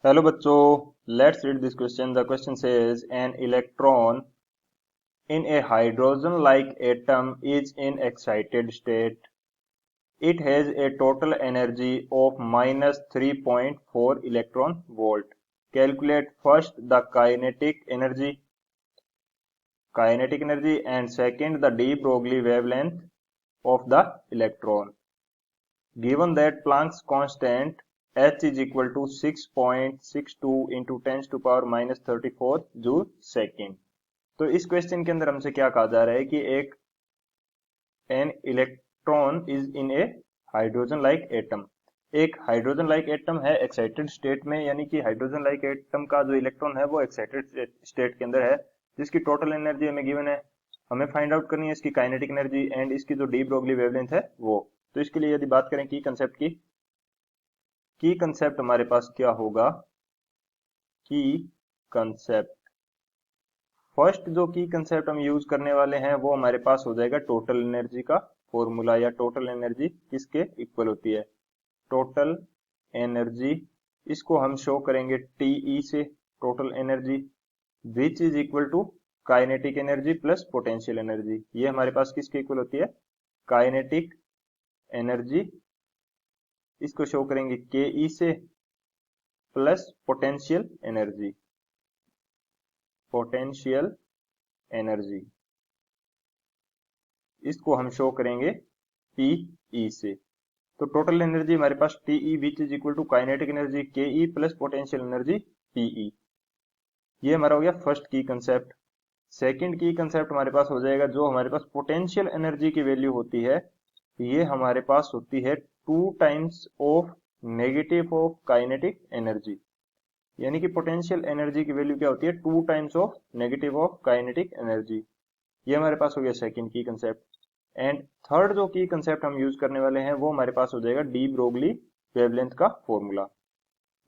Hello bachcho, let's read this question. The question says an electron in a hydrogen-like atom is in excited state. It has a total energy of minus 3.4 electron volt. Calculate first the kinetic energy and second the de Broglie wavelength of the electron. Given that Planck's constant h is equal to 6.62 into 10 to power minus 34 joule second. तो इस question के अंदर हमसे क्या कहा जा रहा है कि एक an electron is in A hydrogen like atom. एक हाइड्रोजन लाइक एटम है एक्साइटेड स्टेट में, यानी कि हाइड्रोजन लाइक एटम का जो इलेक्ट्रॉन है वो एक्साइटेड स्टेट के अंदर है, जिसकी टोटल एनर्जी हमें गिवन है। हमें फाइंड आउट करनी है इसकी काइनेटिक एनर्जी एंड इसकी जो डी ब्रोगली वेवलेंथ है वो। तो इसके लिए यदि बात करें की कंसेप्ट हमारे पास क्या होगा। की कंसेप्ट, फर्स्ट जो की कंसेप्ट हम यूज करने वाले हैं वो हमारे पास हो जाएगा टोटल एनर्जी का फॉर्मूला, या टोटल एनर्जी किसके इक्वल होती है, टोटल एनर्जी। इसको हम शो करेंगे टीई से, total energy which is equal to kinetic energy plus potential energy. ये हमारे पास किसके इक्वल होती है, काइनेटिक एनर्जी। इसको शो करेंगे के ई से प्लस पोटेंशियल एनर्जी, इसको हम शो करेंगे पीई से। तो टोटल एनर्जी हमारे पास TE which is equal to kinetic energy के E plus potential energy PE. ये हमारा हो गया फर्स्ट की कंसेप्ट। सेकंड की कंसेप्ट हमारे पास हो जाएगा जो हमारे पास पोटेंशियल एनर्जी की वैल्यू होती है, ये हमारे पास होती है 2 times of negative of kinetic energy. यानी कि पोटेंशियल एनर्जी की वैल्यू क्या होती है, 2 times of negative of kinetic energy. ये हमारे पास हो गया सेकंड की कंसेप्ट। एंड थर्ड जो की कंसेप्ट हम यूज करने वाले हैं वो हमारे पास हो जाएगा डी ब्रोगली वेवलेंथ का फॉर्मूला।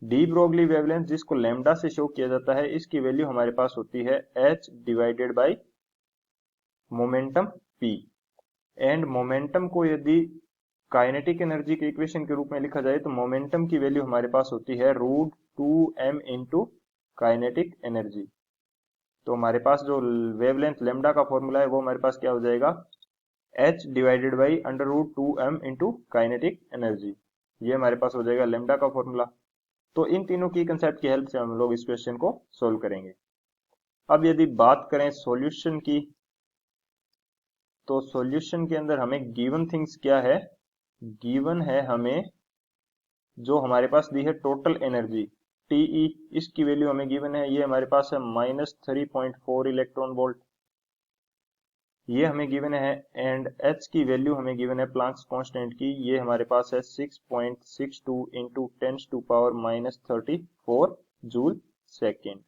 डी ब्रोगली वेवलेंथ जिसको लैम्डा से शो किया जाता है, इसकी वैल्यू हमारे पास होती है h divided by momentum p। And momentum को यदि काइनेटिक एनर्जी के इक्वेशन के रूप में लिखा जाए तो मोमेंटम की वैल्यू हमारे पास होती है √2m इंटू काइनेटिक एनर्जी। तो हमारे पास जो वेवलेंथ लैम्डा का फॉर्मूला है वो हमारे पास क्या हो जाएगा, h divided by √2m into kinetic energy. ये हमारे पास हो जाएगा लैम्डा का फॉर्मूला। तो इन तीनों की कंसेप्ट की हेल्प से हम लोग इस क्वेश्चन को सोल्व करेंगे। अब यदि बात करें सॉल्यूशन की, तो सॉल्यूशन के अंदर हमें गिवन थिंग्स क्या है, गिवन है हमें जो हमारे पास दी है टोटल एनर्जी टीई, इसकी वैल्यू हमें गिवन है, ये हमारे पास है -3.4 इलेक्ट्रॉन वोल्ट, ये हमें गिवन है। एंड एच की वैल्यू हमें गिवन है प्लांक्स कांस्टेंट की, ये हमारे पास है 6.62 into 10 to power minus 34 joule second,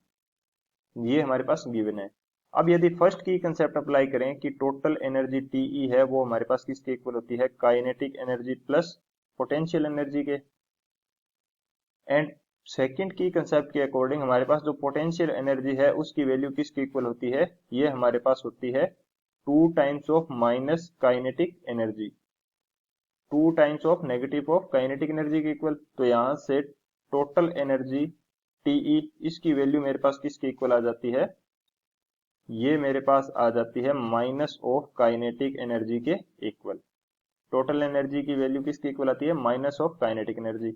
ये हमारे पास गिवन है। अब यदि फर्स्ट की कंसेप्ट अप्लाई करें कि टोटल एनर्जी टीई है वो हमारे पास किसके इक्वल होती है, kinetic energy plus potential energy के। एंड सेकंड की कंसेप्ट के अकॉर्डिंग हमारे पास जो पोटेंशियल एनर्जी है उसकी वैल्यू किसके इक्वल होती है, ये हमारे पास होती है 2 times of minus kinetic energy, 2 times of negative of kinetic energy के इक्वल। तो यहां से टोटल एनर्जी टीई, इसकी वैल्यू मेरे पास किसके इक्वल आ जाती है, ये मेरे पास आ जाती है माइनस ऑफ काइनेटिक एनर्जी के इक्वल। टोटल एनर्जी की वैल्यू किसके इक्वल आती है, माइनस ऑफ काइनेटिक एनर्जी।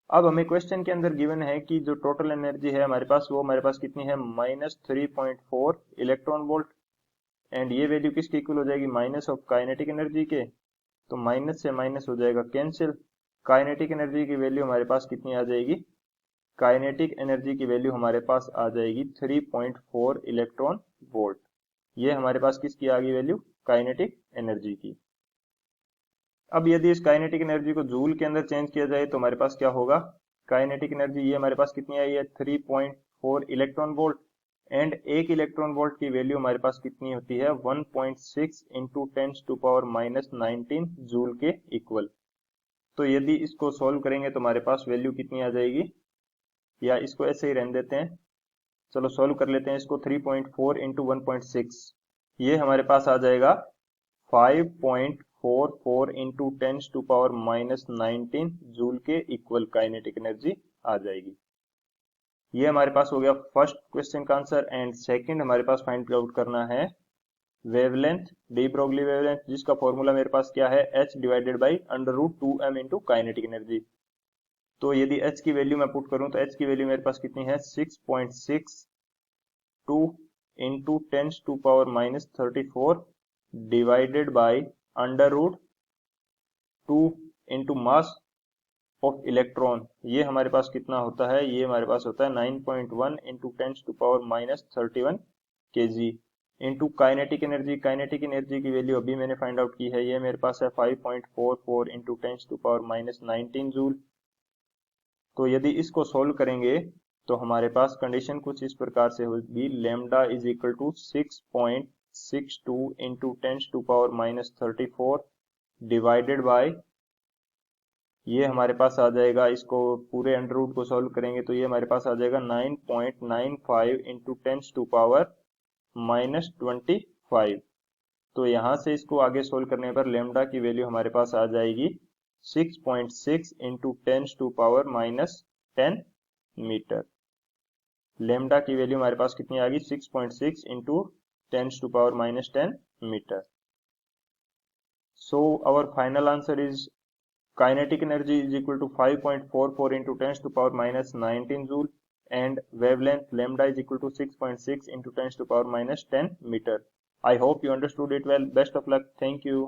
अब हमें क्वेश्चन के अंदर गिवन है कि जो टोटल एनर्जी है हमारे पास वो हमारे पास कितनी है, -3.4 इलेक्ट्रॉन वोल्ट। एंड ये वैल्यू किसके इक्वल हो जाएगी, माइनस ऑफ काइनेटिक एनर्जी के। तो माइनस से माइनस हो जाएगा कैंसिल, काइनेटिक एनर्जी की वैल्यू हमारे पास कितनी आ जाएगी, काइनेटिक एनर्जी की वैल्यू हमारे पास आ जाएगी 3.4 इलेक्ट्रॉन वोल्ट। ये हमारे पास किसकी आ गई वैल्यू, काइनेटिक एनर्जी की। अब यदि इस काइनेटिक एनर्जी को जूल के अंदर चेंज किया जाए तो हमारे पास क्या होगा, काइनेटिक एनर्जी ये हमारे पास कितनी आई है, 3.4 इलेक्ट्रॉन वोल्ट। एंड एक इलेक्ट्रॉन वोल्ट की वैल्यू हमारे पास कितनी होती है, 1.6 into 10 to power minus 19 joule के इक्वल। तो यदि इसको सोल्व करेंगे तो हमारे पास वैल्यू कितनी आ जाएगी, या इसको ऐसे ही रहने देते हैं, चलो सोल्व कर लेते हैं इसको। 3.4 इंटू 1.6, ये हमारे पास आ जाएगा 5.44 into 10 to power minus 19 joule के इक्वल काइनेटिक एनर्जी आ जाएगी। ये हमारे पास हो गया फर्स्ट क्वेश्चन का आंसर। एंड सेकंड हमारे पास फाइंड आउट करना है वेवलेंथ, डी ब्रोगली वेवलेंथ, जिसका फॉर्मूला मेरे पास क्या है, h divided by √2m into kinetic energy. तो यदि h की वैल्यू मैं पुट करूं तो h की वैल्यू मेरे पास कितनी है, 6.62 into 10⁻⁻34 divided by √2 into mass of electron. ये हमारे पास कितना होता है, ये हमारे पास होता है 9.1 into 10⁻⁻31 kg into kinetic energy. Kinetic energy की वैल्यू अभी मैंने फाइंड आउट की है, ये मेरे पास है 5.44 इंटू 10⁻⁻19 जूल। तो यदि इसको सोल्व करेंगे तो हमारे पास कंडीशन कुछ इस प्रकार से होगी, lambda is equal to 6.62 into 10⁻⁻34 divided by, ये हमारे पास आ जाएगा, इसको पूरे अंडर रूट को सॉल्व करेंगे तो ये हमारे पास आ जाएगा 9.95 इंटू 10⁻⁻25। तो यहाँ से इसको आगे सोल्व करने पर लेमडा की वैल्यू हमारे पास आ जाएगी 6.6 इंटू 10⁻10 मीटर। लेमडा की वैल्यू हमारे पास कितनी आ गई, 6.6 into 10⁻10 metre. So our final answer is kinetic energy is equal to 5.44 into 10⁻⁻19 joule and wavelength lambda is equal to 6.6 into 10⁻⁻10 meter. I hope you understood it well. Best of luck. Thank you.